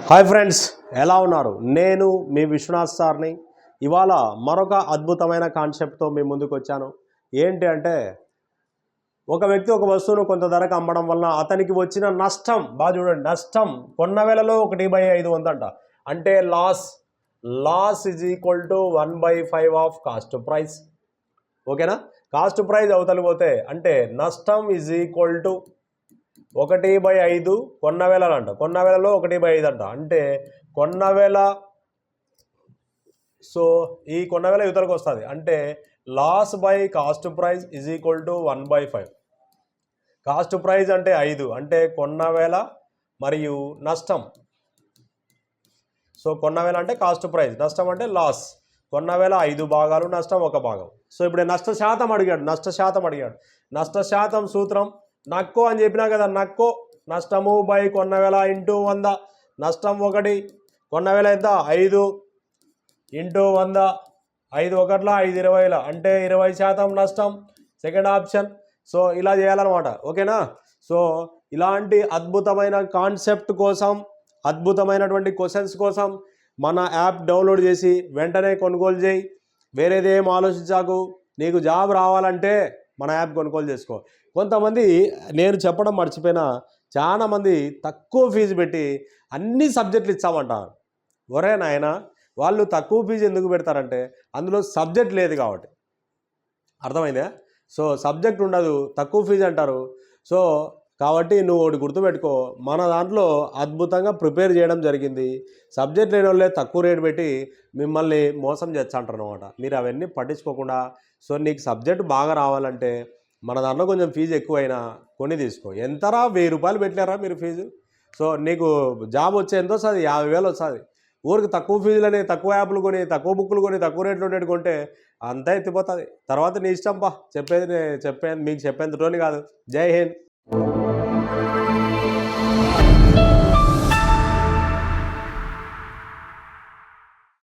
Hi friends, ఎలా ఉన్నారు? నేను మీ విశ్వనాథ్ సార్ని. ఇవాళ మరొక అద్భుతమైన కాన్సెప్ట్తో మీ ముందుకు వచ్చాను. ఏంటి అంటే, ఒక వ్యక్తి ఒక వస్తువును కొంత ధరకు అమ్మడం వలన అతనికి వచ్చిన నష్టం, బాగా చూడండి, నష్టం కొన్న వేలలో 1/5 వందంట. అంటే loss is equal to 1/5 of cost price. ఓకేనా? కాస్ట్ ప్రైస్ అవతలి పోతే అంటే నష్టం ఈజ్ ఈక్వల్ టు 1/5 కొన్న వేలలో అంట. కొన్న వేలలో 1/5 అంట. అంటే కొన్న వేల, సో ఈ కొన్న వేల యువతలకు వస్తుంది. అంటే loss by cost price is equal to 1/5. Cost price అంటే 5, అంటే కొన్న వేల మరియు నష్టం. సో కొన్న వేల అంటే కాస్ట్ ప్రైస్, నష్టం అంటే లాస్. కొన్న వేల 5 భాగాలు, నష్టం 1 భాగం. సో ఇప్పుడు నష్ట శాతం అడిగాడు. నష్ట శాతం సూత్రం నక్కో అని చెప్పినా కదా. నక్కో నష్టము బై కొన్న వేల ఇంటూ 100. నష్టం 1, కొన్న వేల ఎంత 5 ఇంటూ 100. 5 1ల 5 20ల, అంటే 20% నష్టం. Second option. సో ఇలా చేయాలన్నమాట. ఓకేనా? సో ఇలాంటి అద్భుతమైన కాన్సెప్ట్ కోసం, అద్భుతమైనటువంటి క్వశ్చన్స్ కోసం మన యాప్ డౌన్లోడ్ చేసి వెంటనే కొనుగోలు చేయి. వేరేదేం ఆలోచించాకు. నీకు జాబ్ రావాలంటే మన యాప్ కొనుగోలు చేసుకో. కొంతమంది, నేను చెప్పడం మర్చిపోయినా, చాలామంది తక్కువ ఫీజు పెట్టి అన్ని సబ్జెక్టులు ఇచ్చామంటారు. ఒరే నాయన, వాళ్ళు తక్కువ ఫీజు ఎందుకు పెడతారంటే అందులో సబ్జెక్ట్ లేదు కాబట్టి. అర్థమైందా? సో సబ్జెక్ట్ ఉండదు, తక్కువ ఫీజు అంటారు. సో కాబట్టి నువ్వు ఒకటి గుర్తుపెట్టుకో, మన దాంట్లో అద్భుతంగా ప్రిపేర్ చేయడం జరిగింది. సబ్జెక్ట్ లేని వాళ్ళే తక్కువ రేటు పెట్టి మిమ్మల్ని మోసం చేస్తాంటారు అనమాట. మీరు అవన్నీ పట్టించుకోకుండా, సో నీకు సబ్జెక్ట్ బాగా రావాలంటే మన దాంట్లో కొంచెం ఫీజు ఎక్కువైనా కొని తీసుకో. ఎంతరా? 1000 రూపాయలు పెట్టినారా మీరు ఫీజు? సో నీకు జాబ్ వచ్చే ఎంత వస్తుంది? 50,000 వస్తుంది. ఊరికి తక్కువ ఫీజులని, తక్కువ యాప్లు కొని, తక్కువ బుక్కులు కొని, తక్కువ రేట్లు ఉండేది కొంటే అంతా ఎత్తిపోతుంది. తర్వాత నీ ఇష్టం పా. మీకు చెప్పేంతటోని కాదు. జై హింద్.